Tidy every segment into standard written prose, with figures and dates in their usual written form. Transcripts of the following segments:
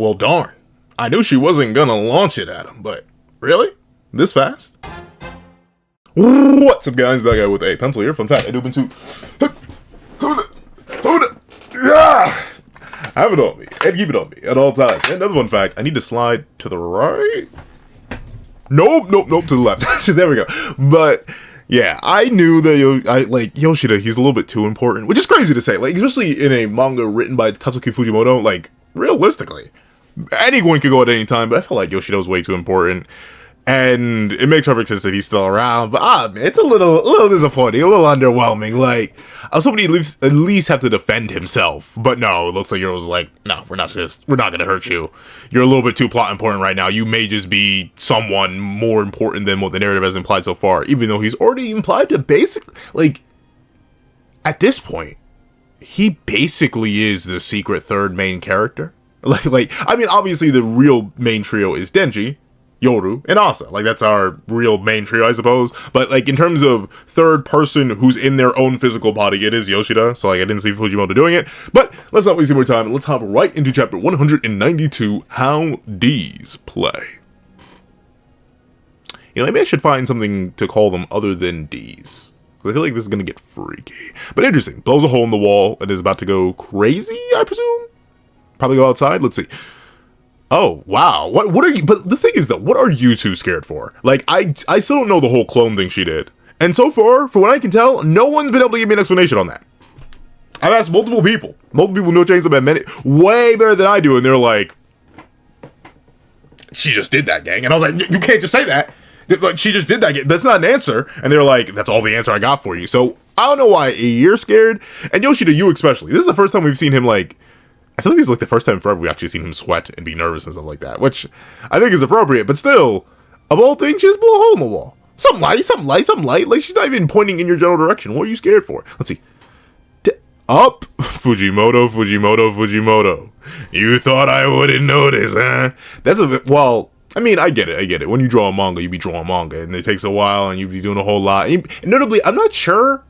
Well, darn. I knew she wasn't gonna launch it at him, but really? This fast? What's up, guys? That guy with a pencil here. Fun fact, I do been to... Hold it! Yeah! I have it on me, and keep it on me at all times. And another fun fact, I need to slide to the right. Nope, to the left. So there we go. But yeah, I knew that Yoshida, he's a little bit too important, which is crazy to say. Like, especially in a manga written by Tatsuki Fujimoto, like, realistically, anyone could go at any time, but I felt like Yoshida was way too important. And it makes perfect sense that he's still around, but man, it's a little disappointing, a little underwhelming. Like, I was hoping he'd at least have to defend himself, but no, it looks like Yoru's like, no, we're not gonna hurt you. You're a little bit too plot important right now. You may just be someone more important than what the narrative has implied so far, even though he's already implied to basically, like, at this point, he basically is the secret third main character. Like, I mean, obviously the real main trio is Denji, Yoru, and Asa. Like, that's our real main trio, I suppose. But, like, in terms of third person who's in their own physical body, it is Yoshida. So, like, I didn't see Fujimoto doing it. But let's not waste any more time. Let's hop right into chapter 192, How D's Play. You know, maybe I should find something to call them other than D's. I feel like this is going to get freaky. But interesting. Blows a hole in the wall and is about to go crazy, I presume? Probably go outside? Let's see. Oh, wow. What are you... But the thing is, though, what are you two scared for? Like, I still don't know the whole clone thing she did. And so far, for what I can tell, no one's been able to give me an explanation on that. I've asked multiple people. Multiple people know Chainsaw Man many way better than I do, and they're like, she just did that, gang. And I was like, you can't just say that. Like, she just did that. That's not an answer. And they're like, that's all the answer I got for you. So, I don't know why you're scared. And Yoshida, you especially. This is the first time we've seen him, like... I feel like this is like the first time forever we actually seen him sweat and be nervous and stuff like that, which I think is appropriate, but still, of all things, she just blew a hole in the wall. Something light. Like, she's not even pointing in your general direction. What are you scared for? Let's see. Up! Fujimoto. You thought I wouldn't notice, huh? That's a bit, well, I mean, I get it. When you draw a manga, you be drawing manga, and it takes a while, and you be doing a whole lot. And notably, I'm not sure.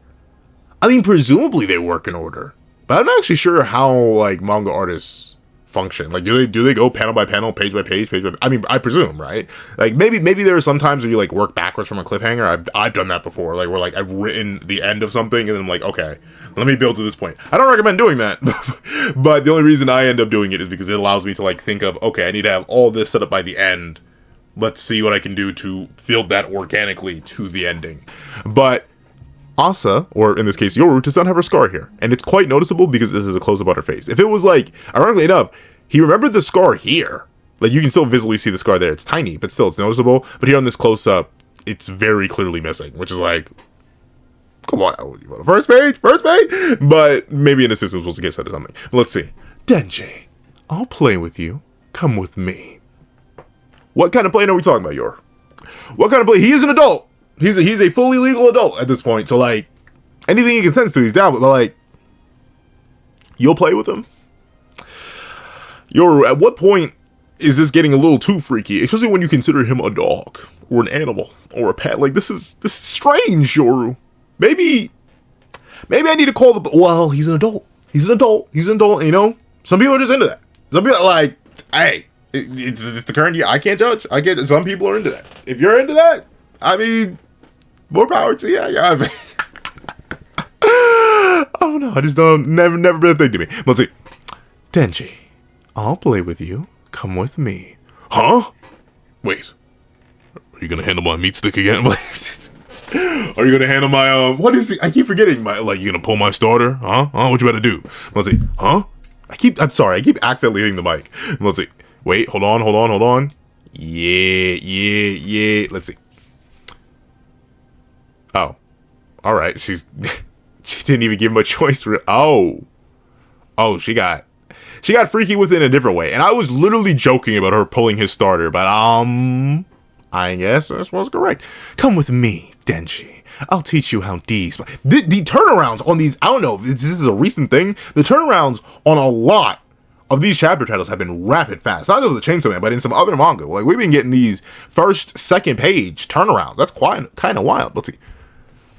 I mean, presumably they work in order. But I'm not actually sure how, like, manga artists function. Like, do they go panel by panel, page by page? I mean, I presume, right? Like, maybe there are some times where you, like, work backwards from a cliffhanger. I've done that before. Like, where, like, I've written the end of something, and then I'm like, okay, let me build to this point. I don't recommend doing that. But the only reason I end up doing it is because it allows me to, like, think of, okay, I need to have all this set up by the end. Let's see what I can do to build that organically to the ending. But... Asa, or in this case Yoru, does not have her scar here. And it's quite noticeable because this is a close-up on her face. If it was like, ironically enough, he remembered the scar here. Like, you can still visibly see the scar there. It's tiny, but still it's noticeable. But here on this close-up, it's very clearly missing, which is like, come on, first page? But maybe in the system we're supposed to get set or something. But let's see. Denji, I'll play with you. Come with me. What kind of playing are we talking about, Yoru? What kind of play? He is an adult. He's a fully legal adult at this point, so, like, anything he consents to, he's down with. But, like, you'll play with him? Yoru, at what point is this getting a little too freaky? Especially when you consider him a dog, or an animal, or a pet. Like, this is strange, Yoru. Maybe I need to call the... Well, he's an adult, you know? Some people are just into that. Some people are like, hey, it's the current year. I can't judge. Some people are into that. If you're into that, I mean... More power to you. I mean, I don't know. I just don't. Never been a thing to me. Let's see. Denji, I'll play with you. Come with me. Huh? Wait. Are you gonna handle my meat stick again? Are you gonna handle my What is it? I keep forgetting my. Like, you gonna pull my starter? Huh? What you better do? Let's see. Huh? I'm sorry. I keep accidentally hitting the mic. Let's see. Wait. Hold on. Yeah. Let's see. Oh, all right. She didn't even give him a choice. Oh, she got freaky with it in a different way. And I was literally joking about her pulling his starter, but I guess this was correct. Come with me, Denji. I'll teach you how D's. The turnarounds on these, I don't know if this is a recent thing. The turnarounds on a lot of these chapter titles have been rapid fast. Not just the Chainsaw Man, but in some other manga. Like, we've been getting these second page turnarounds. That's kind of wild. Let's see.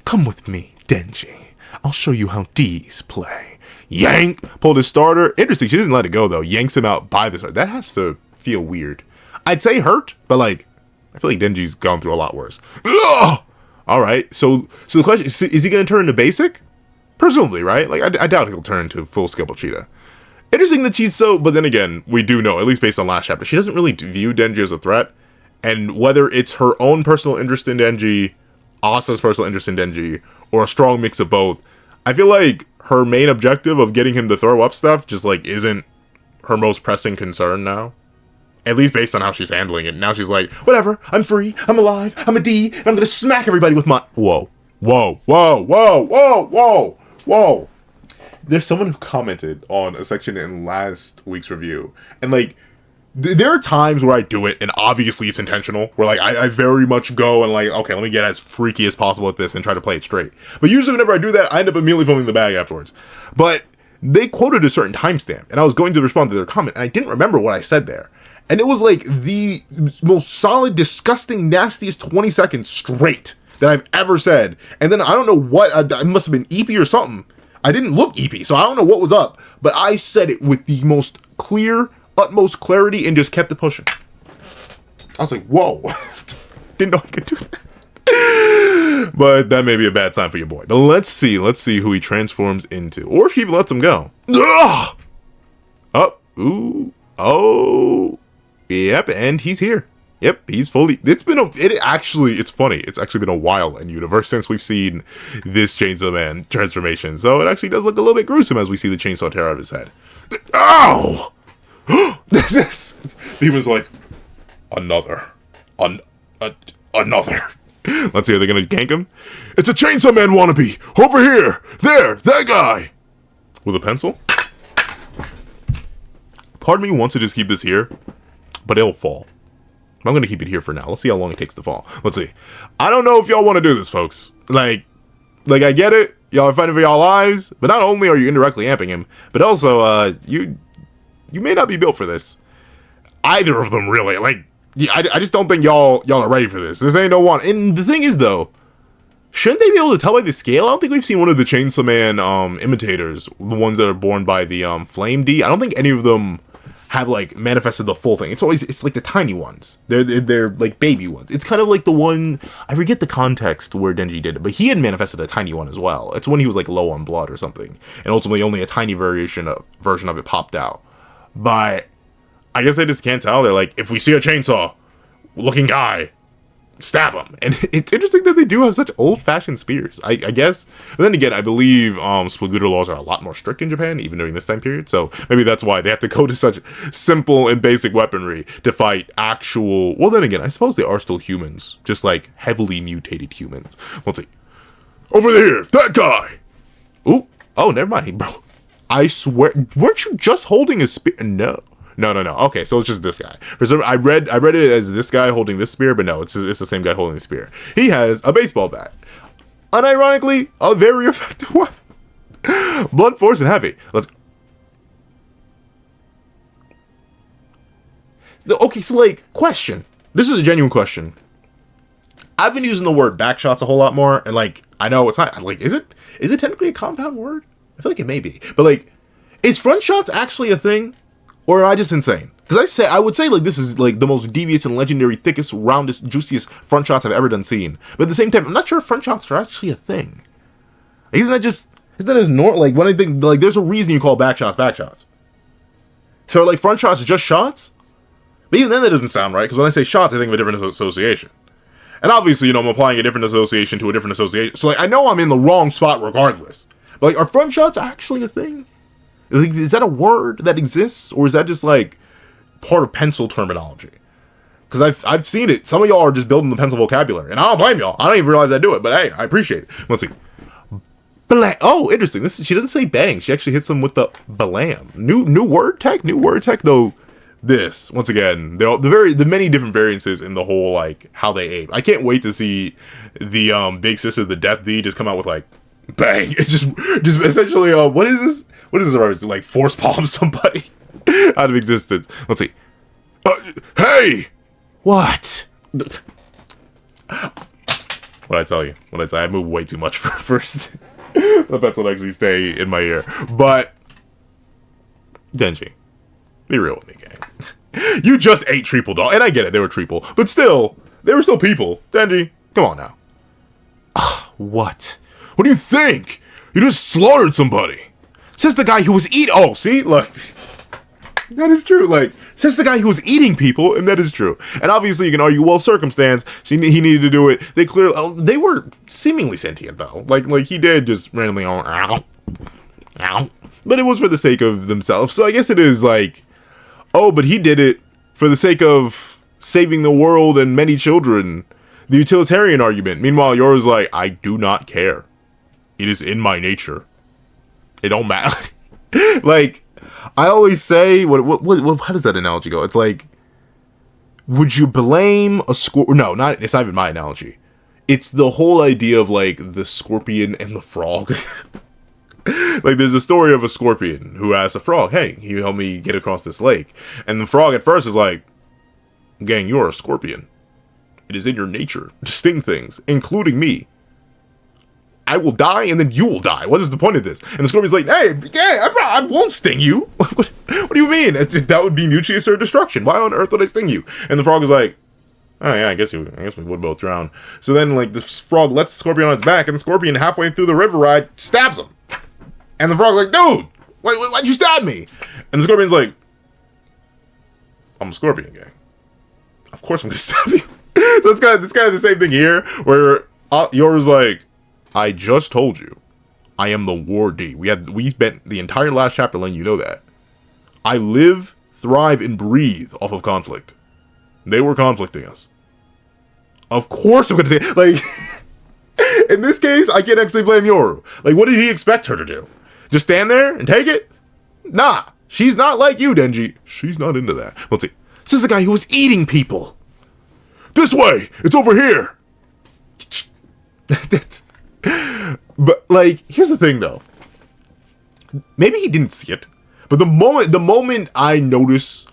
Come with me, Denji. I'll show you how D's play. yank, pulled his starter. Interesting, she doesn't let it go though. Yanks him out by the starter. That has to feel weird. I'd say hurt, but like, I feel like Denji's gone through a lot worse. Ugh! All right, so the question is he going to turn into basic? Presumably, right? Like, I doubt he'll turn into full skill Cheetah. Interesting that she's so, but then again, we do know, at least based on last chapter, she doesn't really view Denji as a threat. And whether it's her own personal interest in Denji, Asa's personal interest in Denji, or a strong mix of both, I feel like her main objective of getting him to throw up stuff just, like, isn't her most pressing concern now. At least based on how she's handling it. Now she's like, whatever, I'm free, I'm alive, I'm a D, and I'm gonna smack everybody with my... Whoa. Whoa. Whoa. Whoa. Whoa. Whoa. Whoa. There's someone who commented on a section in last week's review, and, like, there are times where I do it, and obviously it's intentional, where, like, I very much go and, like, okay, let me get as freaky as possible at this and try to play it straight. But usually whenever I do that, I end up immediately filming the bag afterwards. But they quoted a certain timestamp, and I was going to respond to their comment, and I didn't remember what I said there. And it was, like, the most solid, disgusting, nastiest 20 seconds straight that I've ever said. And then I don't know what, I must have been EP or something. I didn't look EP, so I don't know what was up. But I said it with the most clear, utmost clarity, and just kept it pushing. I was like, whoa. Didn't know I could do that. But that may be a bad time for your boy. But let's see who he transforms into. Or if he even lets him go. Ugh! Up. Ooh. Oh. Yep, and he's here. Yep, he's fully... It's funny. It's actually been a while in universe since we've seen this Chainsaw Man transformation. So it actually does look a little bit gruesome as we see the chainsaw tear out of his head. Ow! Demon's like, another. Another. Let's see, are they gonna gank him? It's a Chainsaw Man wannabe! Over here! There! That guy! With a pencil? Part of me wants to just keep this here, but it'll fall. I'm gonna keep it here for now. Let's see how long it takes to fall. Let's see. I don't know if y'all want to do this, folks. Like I get it. Y'all are fighting for y'all lives, but not only are you indirectly amping him, but also, you may not be built for this. Either of them, really. Like, I just don't think y'all are ready for this. This ain't no one. And the thing is, though, shouldn't they be able to tell by the scale? I don't think we've seen one of the Chainsaw Man imitators, the ones that are born by the Flame D. I don't think any of them have, like, manifested the full thing. It's like the tiny ones. They're like baby ones. It's kind of like the one, I forget the context where Denji did it, but he had manifested a tiny one as well. It's when he was, like, low on blood or something, and ultimately only a tiny version of it popped out. But I guess I just can't tell. They're like, if we see a chainsaw looking guy, stab him. And it's interesting that they do have such old-fashioned spears, I guess. But then again, I believe Splagooter laws are a lot more strict in Japan, even during this time period. So maybe that's why they have to go to such simple and basic weaponry to fight actual... Well, then again, I suppose they are still humans, just like heavily mutated humans. Let's see. Over there, that guy! Ooh. Oh, never mind, bro. I swear, weren't you just holding a spear? No. Okay, so it's just this guy. For some, I read it as this guy holding this spear, but no, it's the same guy holding the spear. He has a baseball bat. Unironically, a very effective weapon. Blunt force and heavy. Okay, so like, question. This is a genuine question. I've been using the word backshots a whole lot more, and like, I know it's not, like, is it technically a compound word? I feel like it may be. But like, is front shots actually a thing? Or am I just insane? Because I would say, like, this is, like, the most devious and legendary, thickest, roundest, juiciest front shots I've ever done seen. But at the same time, I'm not sure if front shots are actually a thing. Isn't that as normal? Like, when I think, like, there's a reason you call back shots. So, like, front shots are just shots? But even then, that doesn't sound right, because when I say shots, I think of a different association. And obviously, you know, I'm applying a different association to a different association. So, like, I know I'm in the wrong spot regardless. But, like, are front shots actually a thing? Is that a word that exists, or is that just like part of pencil terminology? Because I've seen it. Some of y'all are just building the pencil vocabulary, and I don't blame y'all. I don't even realize I do it, but hey, I appreciate it. Let's see. Oh, interesting. She doesn't say bang. She actually hits him with the balam. New word tech though. This once again, the many different variances in the whole like how they aim. I can't wait to see the big sister, the Death D, just come out with like bang. It's just essentially what is this? What is this reference? Like force palm somebody out of existence. Let's see. Hey! What? What'd I tell you? I move way too much for first. The pencil actually stay in my ear. But Denji, be real with me, gang. You just ate Treeple Dog, and I get it, they were Treeple, but still, they were still people. Denji, come on now. What? What do you think? You just slaughtered somebody. Says the guy who was eating. Oh, see, look. That is true. Like, says the guy who was eating people, and that is true. And obviously, you can argue, well, circumstance. He needed to do it. They clearly, they were seemingly sentient though. Like he did just randomly, ow, ow. But it was for the sake of themselves. So I guess it is like, oh, but he did it for the sake of saving the world and many children. The utilitarian argument. Meanwhile, yours like, I do not care. It is in my nature. It don't matter. Like, I always say, how does that analogy go? It's like, would you blame a scorpion? No, it's not even my analogy. It's the whole idea of like the scorpion and the frog. Like, there's a story of a scorpion who asks a frog, hey, can you help me get across this lake? And the frog at first is like, gang, you're a scorpion. It is in your nature to sting things, including me. I will die, and then you will die. What is the point of this? And the scorpion's like, hey, yeah, I won't sting you. What do you mean? That would be mutually assured destruction. Why on earth would I sting you? And the frog is like, oh yeah, I guess we would both drown. So then, like, the frog lets the scorpion on its back, and the scorpion halfway through the river ride stabs him. And the frog's like, dude, why'd you stab me? And the scorpion's like, I'm a scorpion, gang. Of course I'm gonna stab you. So it's kind of the same thing here, where Yoru's like, I just told you, I am the War D. We spent the entire last chapter letting you know that. I live, thrive, and breathe off of conflict. They were conflicting us. Of course I'm gonna say, like, in this case, I can't actually blame Yoru. Like, what did he expect her to do? Just stand there and take it? Nah, she's not like you, Denji. She's not into that. Let's see. This is the guy who was eating people. This way! It's over here! But, like, here's the thing, though. Maybe he didn't see it. But the moment I notice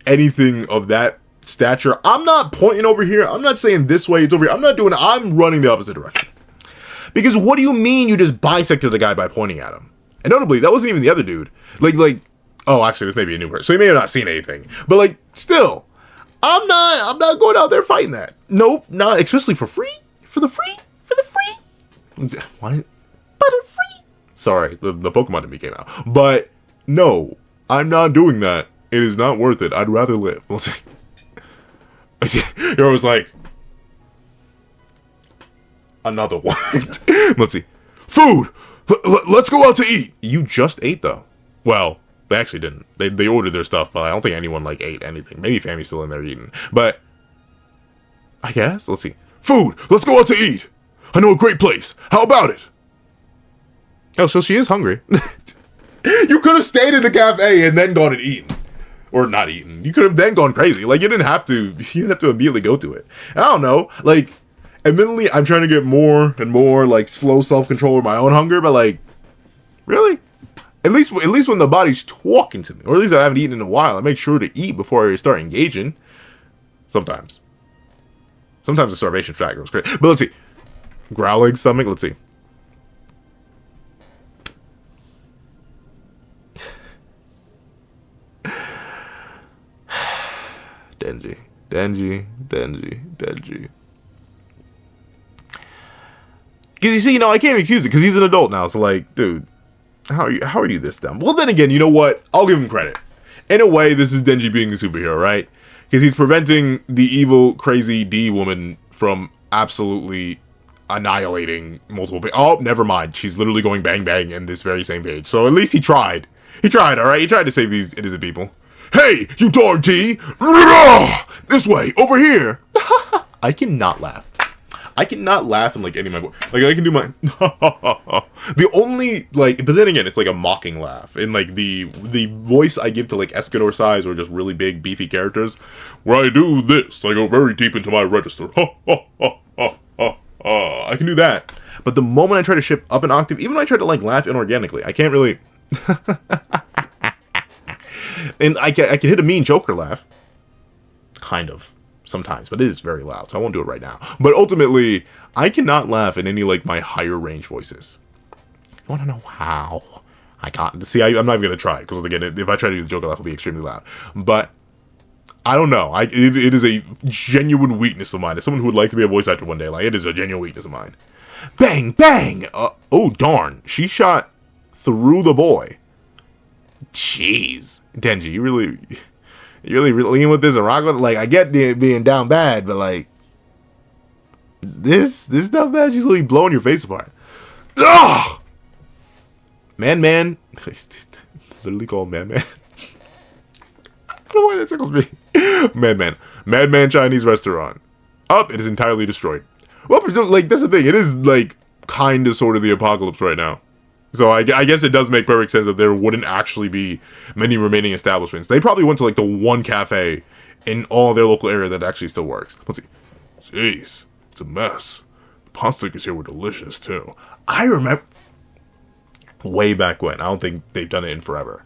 anything of that stature, I'm not pointing over here. I'm not saying this way, it's over here. I'm running the opposite direction. Because what do you mean you just bisected the guy by pointing at him? And notably, that wasn't even the other dude. Like, oh, actually, this may be a new person. So he may have not seen anything. But, like, still, I'm not going out there fighting that. Nope, not, especially for free. For the free. What? But free. Sorry, the Pokemon in me came out. But, no, I'm not doing that. It is not worth it. I'd rather live. Let's see. You're always like, another one. Let's see. Food! Let's go out to eat! You just ate, though. Well, they actually didn't. They ordered their stuff, but I don't think anyone, like, ate anything. Maybe Fammy's still in there eating. But, I guess. Let's see. Food! Let's go out to eat! I know a great place. How about it? Oh, so she is hungry. You could have stayed in the cafe and then gone and eaten. Or not eaten. You could have then gone crazy. Like, you didn't have to immediately go to it. And I don't know. Like, admittedly, I'm trying to get more and more, like, slow self-control of my own hunger, but, like, really? At least when the body's talking to me, or at least I haven't eaten in a while, I make sure to eat before I start engaging. Sometimes the starvation track goes crazy. But let's see. Growling stomach, let's see. Denji. Because you see, I can't excuse it because he's an adult now. So, like, dude, how are you this dumb? Well, then again, you know what? I'll give him credit. In a way, this is Denji being a superhero, right? Because he's preventing the evil, crazy D woman from absolutely annihilating multiple people. Oh, never mind. She's literally going bang bang in this very same page. So at least he tried. He tried, alright? He tried to save these innocent people. Hey, you darn D! This way, over here! I cannot laugh. I cannot laugh in, like, any of my voice. Like, I can do my... The only, like... But then again, it's, like, a mocking laugh. And, like, the voice I give to, like, Escanor size or just really big, beefy characters, where I do this. I go very deep into my register. I can do that. But the moment I try to shift up an octave, even when I try to, like, laugh inorganically, I can't really... And I can hit a mean Joker laugh. Kind of. Sometimes, but it is very loud, so I won't do it right now. But ultimately, I cannot laugh in any, like, my higher range voices. You want to know how? I can't. See, I'm not even going to try, because again, if I try to do the Joker laugh, it'll be extremely loud. But, I don't know. It is a genuine weakness of mine. As someone who would like to be a voice actor one day, like, it is a genuine weakness of mine. Bang, bang! Oh, darn. She shot through the boy. Jeez. Denji, you really lean with this and rock with it? Like, I get being down bad, but, like, this down bad, she's literally blowing your face apart. Ugh! Man. Literally called Man. I don't know why that tickles me. Man Chinese restaurant. It is entirely destroyed. Well, like, that's the thing. It is, like, kind of sort of the apocalypse right now. So I guess it does make perfect sense that there wouldn't actually be many remaining establishments. They probably went to, like, the one cafe in all their local area that actually still works. Let's see. Jeez, it's a mess. The potstickers here were delicious, too. I remember way back when. I don't think they've done it in forever.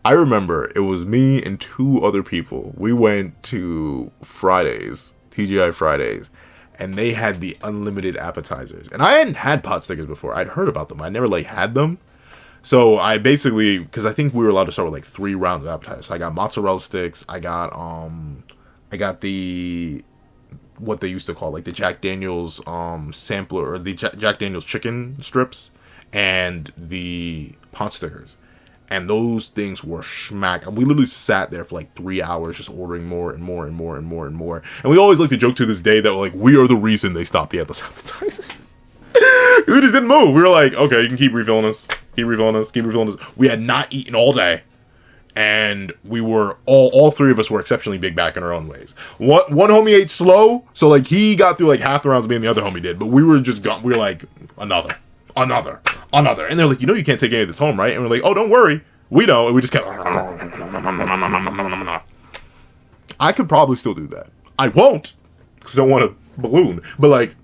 I remember it was me and 2 other people. We went to Fridays, TGI Fridays, and they had the unlimited appetizers. And I hadn't had potstickers before. I'd heard about them. I never, like, had them. So I basically, because I think we were allowed to start with, like, 3 rounds of appetizers. So I got mozzarella sticks. I got the, what they used to call, like, the Jack Daniels sampler, or the Jack Daniels chicken strips, and the potstickers. And those things were schmack. We literally sat there for like 3 hours just ordering more and more and more and more and more. And we always like to joke to this day that, like, we are the reason they stopped the endless appetizers. We just didn't move. We were like, okay, you can keep refilling us. Keep refilling us. Keep refilling us. We had not eaten all day. And we were, all 3 of us were exceptionally big back in our own ways. One homie ate slow. So, like, he got through like half the rounds me and the other homie did. But we were just gone. We were like, another. And they're like, you know you can't take any of this home, right? And we're like, oh, don't worry. We know. And we just kept... I could probably still do that. I won't, because I don't want a balloon. But, like,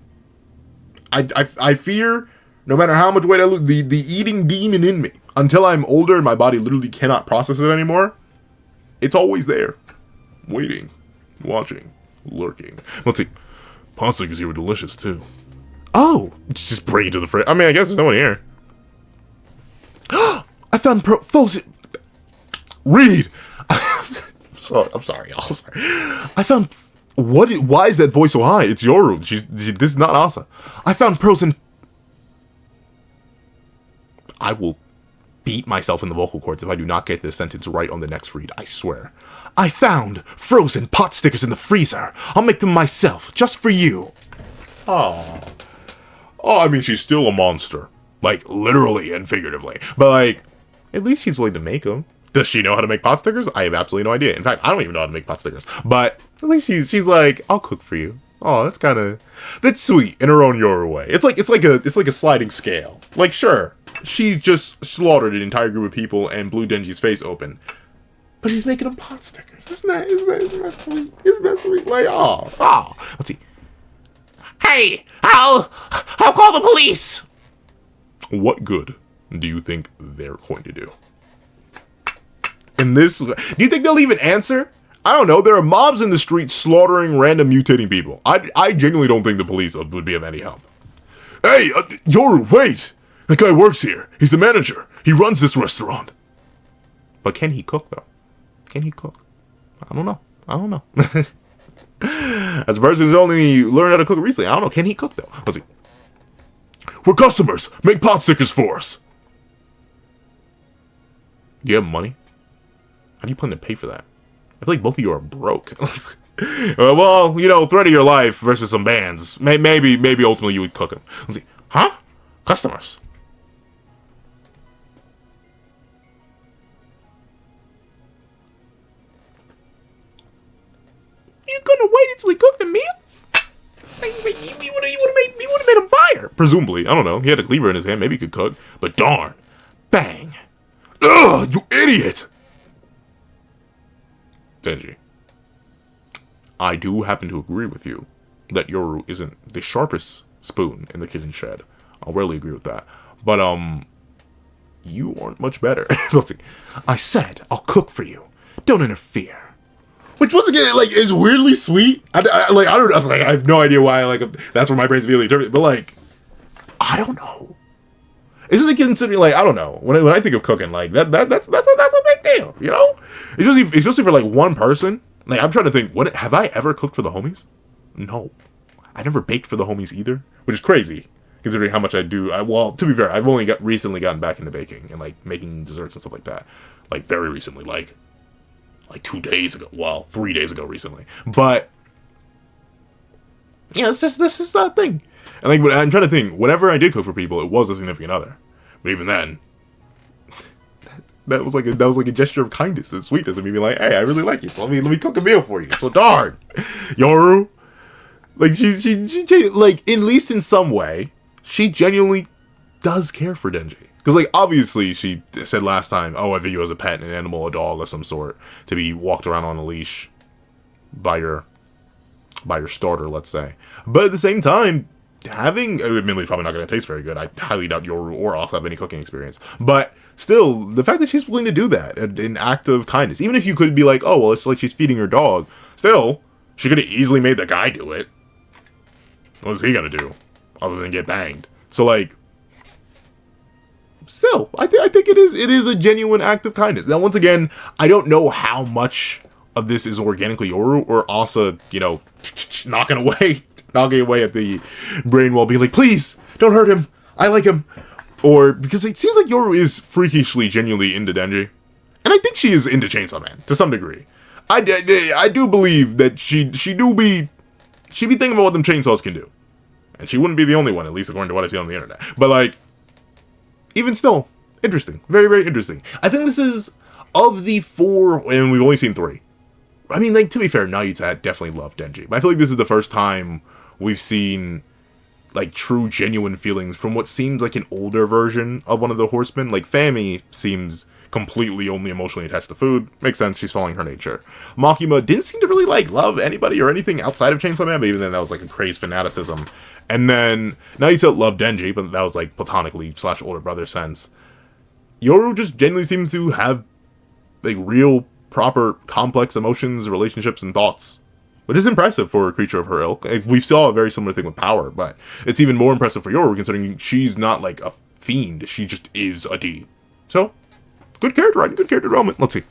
I fear, no matter how much weight I lose, the eating demon in me, until I'm older and my body literally cannot process it anymore, it's always there. Waiting. Watching. Lurking. Let's see. Potstickers here were delicious, too. Oh! Just bring it to the fridge. I mean, I guess there's no one here. I found folks. Read. I'm sorry, y'all. I found. Why is that voice so high? It's Yoru. This is not Asa. I found frozen. I will beat myself in the vocal cords if I do not get this sentence right on the next read. I swear. I found frozen potstickers in the freezer. I'll make them myself, just for you. Oh, I mean, she's still a monster. Like, literally and figuratively. But, like, at least she's willing to make them. Does she know how to make potstickers? I have absolutely no idea. In fact, I don't even know how to make potstickers. But at least she's like, I'll cook for you. Oh, that's sweet in her own Yoru way. It's like a sliding scale. Like, sure, she just slaughtered an entire group of people and blew Denji's face open. But she's making them potstickers. Isn't that sweet? Isn't that sweet? Like, oh. Let's see. Hey, I'll call the police. What good do you think they're going to do? Do you think they'll even answer? I don't know. There are mobs in the street slaughtering random mutating people. I genuinely don't think the police would be of any help. Hey, Yoru, wait! That guy works here. He's the manager. He runs this restaurant. But can he cook, though? Can he cook? I don't know. As a person who's only learned how to cook recently, I don't know. Can he cook, though? Let's see. We're customers. Make potstickers for us. Do you have money? How do you plan to pay for that? I feel like both of you are broke. Well, you know, threat of your life versus some bands. Maybe ultimately you would cook them. Let's see. Huh? Customers. You gonna wait until he cooked the meal? He would have made him fire. Presumably. I don't know. He had a cleaver in his hand. Maybe he could cook. But darn. Bang. Ugh, you idiot. Denji, I do happen to agree with you that Yoru isn't the sharpest spoon in the kitchen shed. I'll rarely agree with that. But, you aren't much better. Let's see. I said I'll cook for you. Don't interfere. Which, once again, like, is weirdly sweet. I have no idea why, like, that's where my brain's immediately interpreted. But, like, I don't know. It's just like considering, like, I don't know. When I think of cooking, like that's a big deal, you know. Especially for like one person. Like, I'm trying to think. What have I ever cooked for the homies? No, I never baked for the homies either, which is crazy considering how much I do. Well, to be fair, I've only recently gotten back into baking and like making desserts and stuff like that. Like very recently, like 2 days ago. Well, 3 days ago recently. But yeah, this is that thing. And like, I'm trying to think. Whenever I did cook for people, it was a significant other. But even then, that was like a gesture of kindness and sweetness of me being like, hey, I really like you, so let me cook a meal for you. So darn, Yoru, like she like, at least in some way, she genuinely does care for Denji. Because like, obviously she said last time, oh, I view you as a pet, an animal, a dog of some sort, to be walked around on a leash by your starter, let's say. But at the same time, admittedly probably not going to taste very good. I highly doubt Yoru or also have any cooking experience. But still, the fact that she's willing to do that, an act of kindness, even if you could be like, oh, well, it's like she's feeding her dog, still, she could have easily made the guy do it. What's he gonna do other than get banged? So like, still, I think it is a genuine act of kindness. Now, once again, I don't know how much of this is organically Yoru or Asa, you know, knocking away at the brain wall, being like, please, don't hurt him, I like him. Or, because it seems like Yoru is freakishly, genuinely into Denji. And I think she is into Chainsaw Man, to some degree. I do believe that she'd be thinking about what them chainsaws can do. And she wouldn't be the only one, at least according to what I've seen on the internet. But like, even still, interesting. Very, very interesting. I think this is, of the 4, and we've only seen 3. I mean, like, to be fair, Nayuta definitely loved Denji. But I feel like this is the first time we've seen, like, true, genuine feelings from what seems like an older version of one of the horsemen. Like, Fami seems completely only emotionally attached to food. Makes sense, she's following her nature. Makima didn't seem to really, like, love anybody or anything outside of Chainsaw Man, but even then that was, like, a crazed fanaticism. And then, Nayuta loved Denji, but that was, like, platonically / older brother sense. Yoru just genuinely seems to have, like, real, proper, complex emotions, relationships, and thoughts. Which is impressive for a creature of her ilk. We saw a very similar thing with Power, but it's even more impressive for Yoru, considering she's not like a fiend. She just is a D. So, good character writing, good character development. Let's see.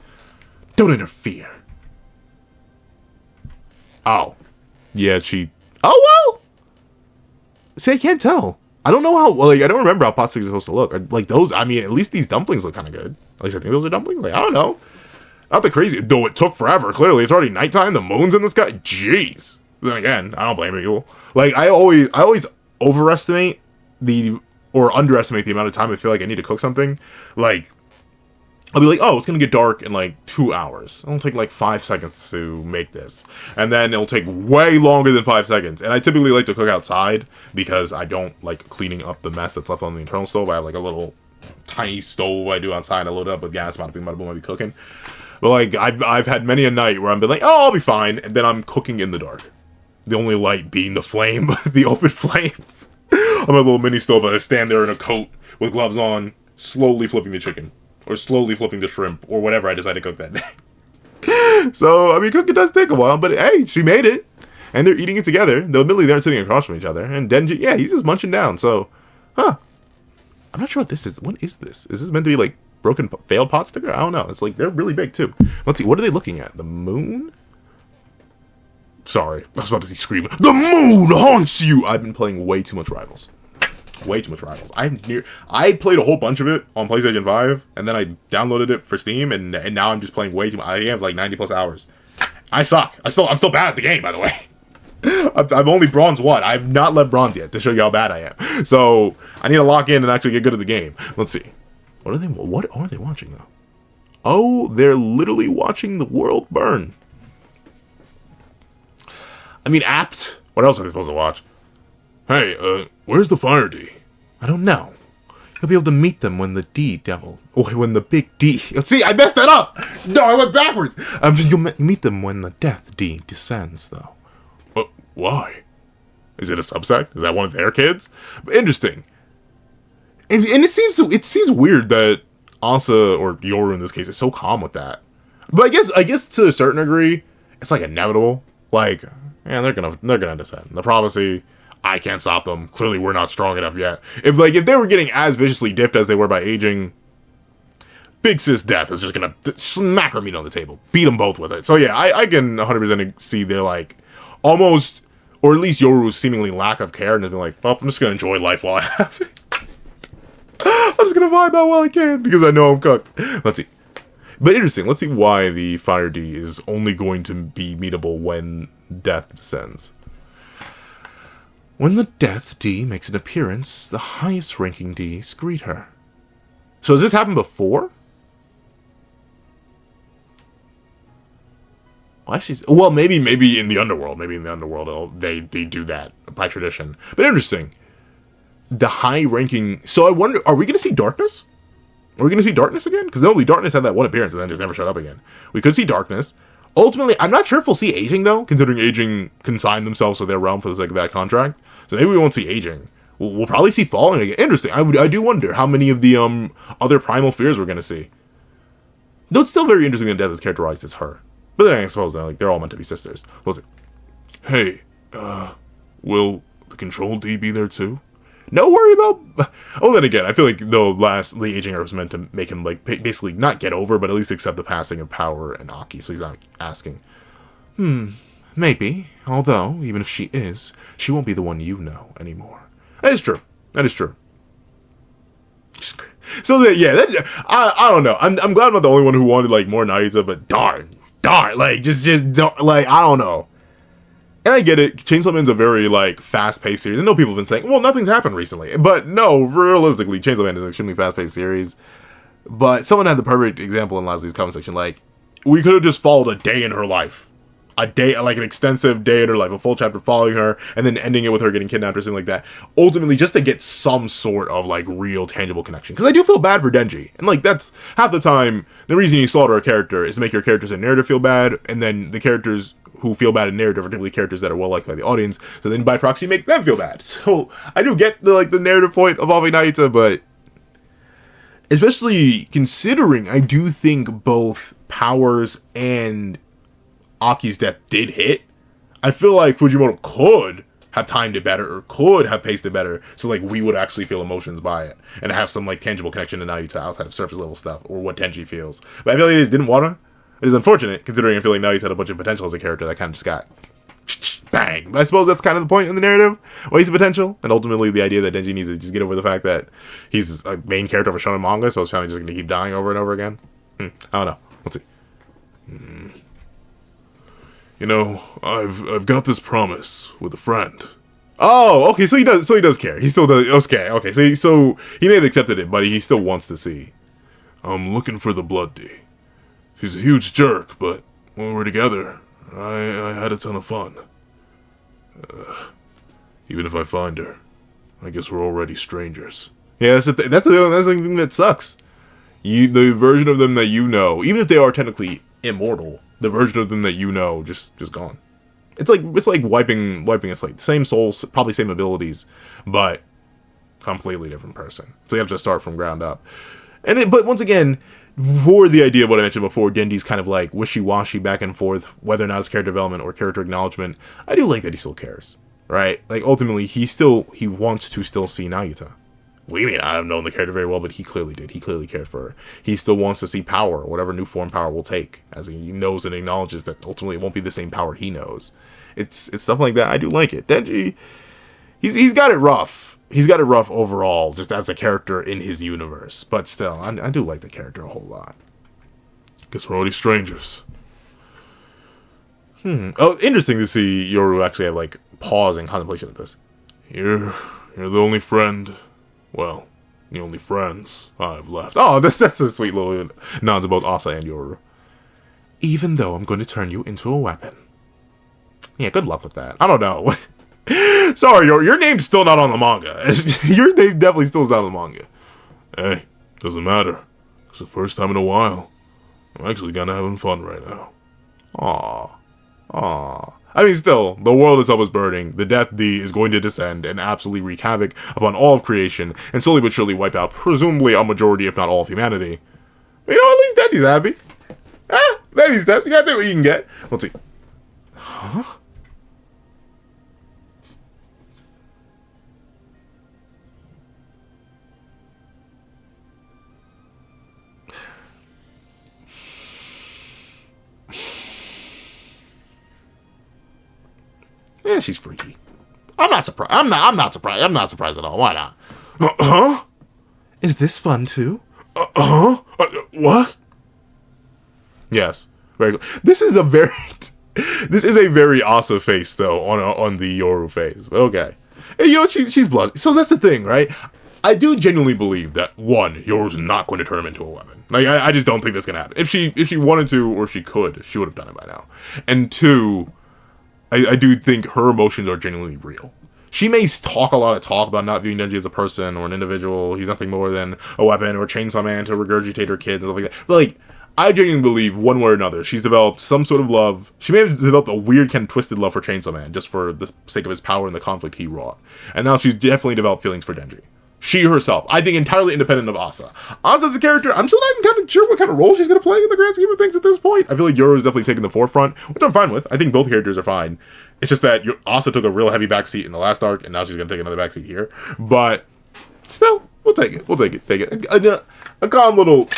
Don't interfere. Oh. Yeah, oh, well! See, I can't tell. I don't know how, like, I don't remember how potstickers are supposed to look. Like, those, I mean, at least these dumplings look kind of good. At least I think those are dumplings. Like, I don't know. Not the crazy, though it took forever. Clearly, it's already nighttime. The moon's in the sky. Jeez. Then again, I don't blame you. Like, I always overestimate or underestimate the amount of time I feel like I need to cook something. Like, I'll be like, oh, it's gonna get dark in like 2 hours. It'll take like 5 seconds to make this. And then it'll take way longer than 5 seconds. And I typically like to cook outside because I don't like cleaning up the mess that's left on the internal stove. I have like a little tiny stove I do outside. I load it up with gas, bada boom, I be cooking. But like, I've had many a night where I've been like, oh, I'll be fine, and then I'm cooking in the dark. The only light being the flame, the open flame. I'm a little mini stove, I stand there in a coat with gloves on, slowly flipping the chicken, or slowly flipping the shrimp, or whatever I decide to cook that day. So, I mean, cooking does take a while, but hey, she made it. And they're eating it together, though admittedly they aren't sitting across from each other. And Denji, yeah, he's just munching down, so, I'm not sure what this is. What is this? Is this meant to be like broken, failed pot sticker? I don't know. It's like, they're really big too. Let's see, what are they looking at? The moon? Sorry, I was about to see scream. The moon haunts you! I've been playing way too much Rivals. Way too much Rivals. I played a whole bunch of it on PlayStation 5, and then I downloaded it for Steam, and now I'm just playing way too much. I have like 90 plus hours. I suck. I'm still bad at the game, by the way. I'm only bronze 1. I've not left bronze yet to show you how bad I am. So I need to lock in and actually get good at the game. Let's see. What are they watching though? Oh, they're literally watching the world burn. I mean, apt. What else are they supposed to watch? Hey, where's the fire D? I don't know. You'll be able to meet them when the when the big D. See, I messed that up. No, I went backwards. You'll meet them when the death D descends, though. Why? Is it a subsect? Is that one of their kids? Interesting. And it seems weird that Asa, or Yoru in this case, is so calm with that. But I guess to a certain degree, it's like inevitable. Like, yeah, they're gonna descend. The prophecy. I can't stop them. Clearly, we're not strong enough yet. If they were getting as viciously diffed as they were by aging, Big Sis Death is just gonna smack her meat on the table, beat them both with it. So yeah, I can 100% see their like almost, or at least Yoru's seemingly lack of care, and just being like, well, I'm just gonna enjoy life while I have it. I'm just gonna vibe out while I can because I know I'm cooked. Let's see. But interesting. Let's see why the Fire D is only going to be meetable when Death descends. When the Death D makes an appearance, the highest ranking Ds greet her. So has this happened before? Well, actually, well, maybe in the underworld. Maybe in the underworld they do that by tradition. But interesting. The high ranking. So I wonder, are we going to see Darkness? Are we going to see Darkness again? Because normally Darkness had that one appearance and then just never showed up again. We could see Darkness. Ultimately, I'm not sure if we'll see Aging, though, considering Aging consigned themselves to their realm for the sake of that contract. So maybe we won't see Aging. We'll probably see Falling again. Interesting. I do wonder how many of the other Primal Fears we're going to see. Though it's still very interesting that Death is characterized as her. But then I suppose they're all meant to be sisters. We'll see. Hey, will the Control D be there too? No worry about... Oh, then again, I feel like the Aging was meant to make him, like, basically not get over, but at least accept the passing of Power and Aki, so he's not asking. Maybe. Although, even if she is, she won't be the one you know anymore. That is true. That is true. So, I don't know. I'm glad I'm not the only one who wanted, like, more Nayuta, but darn, like, just don't, like, I don't know. And I get it, Chainsaw Man's a very, like, fast-paced series. I know people have been saying, well, nothing's happened recently. But no, realistically, Chainsaw Man is an extremely fast-paced series. But someone had the perfect example in last week's comment section. Like, we could have just followed a day in her life. A day, like an extensive day in her life. A full chapter following her, and then ending it with her getting kidnapped or something like that. Ultimately, just to get some sort of, like, real, tangible connection. Because I do feel bad for Denji. And, like, that's half the time, the reason you slaughter a character is to make your characters in narrative feel bad, and then the characters who feel bad in narrative are typically characters that are well liked by the audience, so then by proxy make them feel bad. So I do get the narrative point of involving Nayuta, but especially considering I do think both Powers and Aki's death did hit, I feel like Fujimoto could have timed it better or could have paced it better so like we would actually feel emotions by it and have some like tangible connection to Nayuta outside of surface level stuff or what Denji feels. But I feel like they just didn't want to. It is unfortunate, considering I feel like Nayuta had a bunch of potential as a character that kind of just got bang. But I suppose that's kind of the point in the narrative. Waste of potential, and ultimately the idea that Denji needs to just get over the fact that he's a main character of a shonen manga, so it's kind of just going to keep dying over and over again. I don't know. Let's see. You know, I've got this promise with a friend. Oh, okay. So he does care. He still does. Okay. So he may have accepted it, but he still wants to see. I'm looking for the Blood D. She's a huge jerk, but when we were together, I had a ton of fun. Even if I find her, I guess we're already strangers. Yeah, that's the thing that sucks. The version of them that you know, even if they are technically immortal, the version of them that you know just gone. It's like wiping a slate. Same souls, probably same abilities, but completely different person. So you have to start from ground up. But once again, for the idea of what I mentioned before, Denji's kind of like wishy-washy back and forth, whether or not it's character development or character acknowledgement. I do like that he still cares, right? Like, ultimately, he wants to still see Nayuta. We may not have known the character very well, but he clearly did. He clearly cared for her. He still wants to see Power, whatever new form Power will take, as he knows and acknowledges that ultimately it won't be the same Power he knows. It's stuff like that. I do like it. Denji, he's got it rough. He's got it rough overall, just as a character in his universe. But still, I do like the character a whole lot. Guess we're already strangers. Oh, interesting to see Yoru actually have, like, pause and contemplation of this. You're the only friend, well, the only friends I've left. Oh, that's a sweet little nod to both Asa and Yoru. Even though I'm going to turn you into a weapon. Yeah, good luck with that. I don't know. Sorry, your name's still not on the manga. Your name definitely still is not on the manga. Hey, doesn't matter. It's the first time in a while. I'm actually kind of having fun right now. Aww. I mean, still, the world itself is burning. The Death D is going to descend and absolutely wreak havoc upon all of creation and slowly but surely wipe out presumably a majority, if not all, of humanity. But, you know, at least Death D's happy. Baby steps. You gotta take what you can get. Let's see. Huh? Yeah, she's freaky. I'm not surprised. I'm not surprised. I'm not surprised at all. Why not? Huh? Is this fun too? What? Yes. Very cool. This is a very Asa face though on the Yoru face. But okay. And, you know, she's blood. So that's the thing, right? I do genuinely believe that one, Yoru's not going to turn him into a weapon. Like I just don't think that's gonna happen. If she wanted to, or if she could, she would have done it by now. And two, I do think her emotions are genuinely real. She may talk a lot of talk about not viewing Denji as a person or an individual. He's nothing more than a weapon or a chainsaw man to regurgitate her kids and stuff like that. But like, I genuinely believe one way or another, she's developed some sort of love. She may have developed a weird kind of twisted love for Chainsaw Man just for the sake of his power and the conflict he wrought. And now she's definitely developed feelings for Denji. She herself, I think, entirely independent of Asa. Asa as a character, I'm still not even kind of sure what kind of role she's going to play in the grand scheme of things at this point. I feel like Yoru is definitely taking the forefront, which I'm fine with. I think both characters are fine. It's just that Asa took a real heavy backseat in the last arc, and now she's going to take another backseat here. But still, we'll take it. We'll take it. A calm little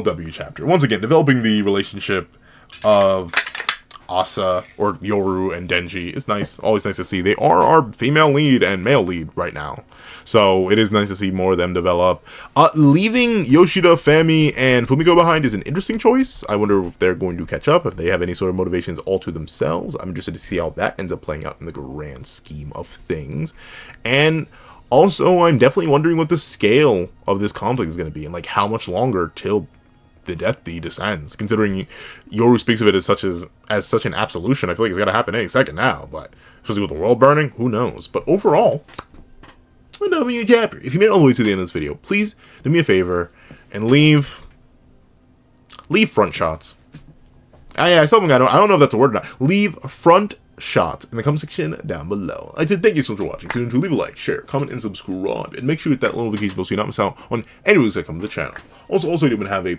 W chapter. Once again, developing the relationship of Asa or Yoru and Denji is nice. Always nice to see. They are our female lead and male lead right now. So it is nice to see more of them develop. Leaving Yoshida, Fami, and Fumiko behind is an interesting choice. I wonder if they're going to catch up, if they have any sort of motivations all to themselves. I'm interested to see how that ends up playing out in the grand scheme of things. And also, I'm definitely wondering what the scale of this conflict is going to be, and like how much longer till the Death Deed descends. Considering Yoru speaks of it as such an absolution, I feel like it's got to happen any second now. But especially with the world burning, who knows? But overall, a W chapter. If you made it all the way to the end of this video, please do me a favor and leave front shots. I don't know if that's a word or not. Leave front shots in the comment section down below. I did thank you so much for watching. Please leave a like, share, comment, and subscribe, and make sure you hit that notification bell so you don't miss out on any videos that come to the channel. Also, I do have a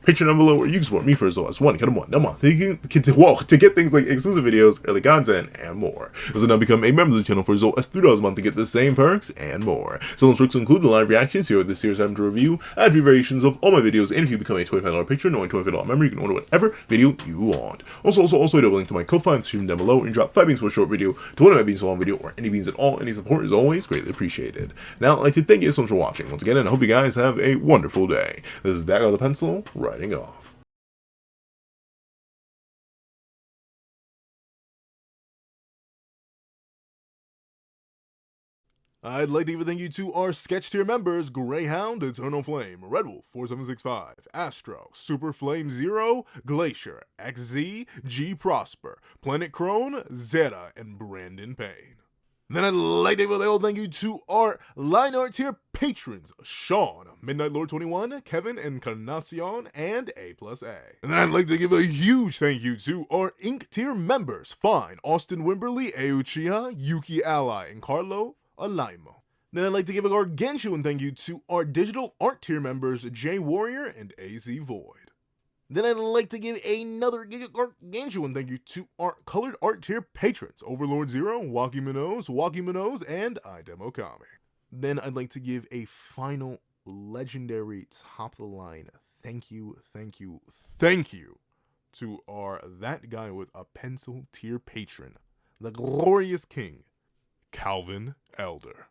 Patron down below where you can support me for as low as $1 a month to get things like exclusive videos, early content, and more. Also now become a member of the channel for as low as $3 a month to get the same perks and more. So those perks include the live reactions here with this series I'm to review, ad variations of all my videos, and if you become a $25 patron or a $25 member, you can order whatever video you want. Also I do have a link to my Ko-Fi in the description down below, and drop 5 beans for a short video to 1 of my beans for a long video, or any beans at all. Any support is always greatly appreciated. Now I'd like to thank you so much for watching once again, and I hope you guys have a wonderful day. This is Dagger the Pencil, writing off. I'd like to give a thank you to our sketch tier members: Greyhound, Eternal Flame, Red Wolf 4765, Astro, Super Flame Zero, Glacier, XZ, G Prosper, Planet Crone, Zeta, and Brandon Payne. Then I'd like to give a little thank you to our line art tier patrons: Sean, Midnight Lord 21, Kevin, Encarnacion, and A+A. And then I'd like to give a huge thank you to our ink tier members: Fine, Austin Wimberly, Euchiha, Yuki Ally, and Carlo Alaimo. Then I'd like to give a gargantuan thank you to our digital art tier members: J Warrior and AZ Void. Then I'd like to give another gargantuan thank you to our colored art tier patrons: Overlord Zero, Waki Minos, and iDemokami. Then I'd like to give a final legendary top of the line thank you to our That Guy with a Pencil tier patron, the glorious king, Calvin Elder.